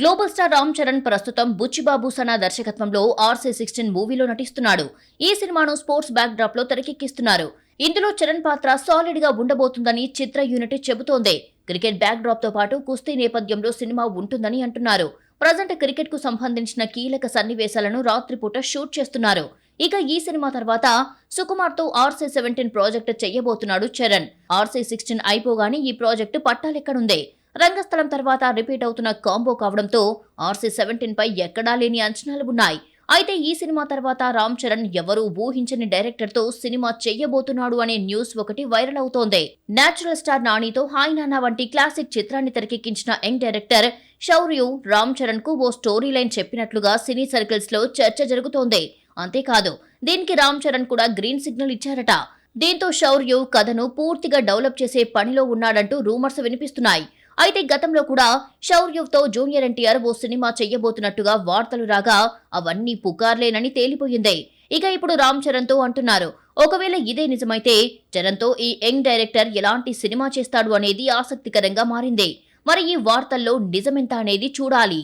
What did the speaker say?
Global star Ram Charan ప్రస్తుతం బుచ్చిబాబు సనా దర్శకత్వంలో RC16 మూవీలో నటిస్తున్నాడు. ఈ సినిమాను స్పోర్ట్స్ బ్యాక్ డ్రాప్ లో తెరకెక్కిస్తున్నారు. ఇందులో చరణ్ పాత్ర సాలిడ్ గా ఉండబోతుందని చిత్ర యూనిట్ చెబుతోంది. క్రికెట్ బ్యాక్ డ్రాప్ తో పాటు కుస్తీ నేపథ్యంలో సినిమా ఉంటుందని అంటున్నారు. ప్రజెంట్ క్రికెట్ కు సంబంధించిన కీలక సన్నివేశాలను రాత్రిపూట షూట్ చేస్తున్నారు. ఇక ఈ సినిమా తర్వాత సుకుమార్ తో RC17 ప్రాజెక్ట్ చేయబోతున్నాడు చరణ్. RC16 అయిపోగానే ఈ ప్రాజెక్టు పట్టాలెక్కడుంది. రంగస్థలం తర్వాత రిపీట్ అవుతున్న కాంబో కావడంతో RC17 పై ఎక్కడా లేని అంచనాలు ఉన్నాయి. అయితే ఈ సినిమా తర్వాత రామ్ చరణ్ ఎవరూ ఊహించని డైరెక్టర్ తో సినిమా చెయ్యబోతున్నాడు అనే న్యూస్ ఒకటి వైరల్ అవుతోంది. నేచురల్ స్టార్ నానితో హాయ్ నానా వంటి క్లాసిక్ చిత్రాన్ని తెరకెక్కించిన యంగ్ డైరెక్టర్ శౌర్య రామ్ చరణ్ కు ఓ స్టోరీ లైన్ చెప్పినట్లుగా సినీ సర్కిల్స్ లో చర్చ జరుగుతోంది. అంతేకాదు దీనికి రామ్ చరణ్ కూడా గ్రీన్ సిగ్నల్ ఇచ్చారట. దీంతో శౌర్య కథను పూర్తిగా డెవలప్ చేసే పనిలో ఉన్నాడంటూ రూమర్స్ వినిపిస్తున్నాయి. అయితే గతంలో కూడా శౌర్యతో జూనియర్ ఎన్టీఆర్ ఓ సినిమా చెయ్యబోతున్నట్టుగా వార్తలు రాగా అవన్నీ పుకార్లేనని తేలిపోయింది. ఇక ఇప్పుడు రామ్ చరణ్ తో అంటున్నారు. ఒకవేళ ఇదే నిజమైతే చరణ్ తో ఈ యంగ్ డైరెక్టర్ ఎలాంటి సినిమా చేస్తాడు అనేది ఆసక్తికరంగా మారింది. మరి ఈ వార్తల్లో నిజమెంత అనేది చూడాలి.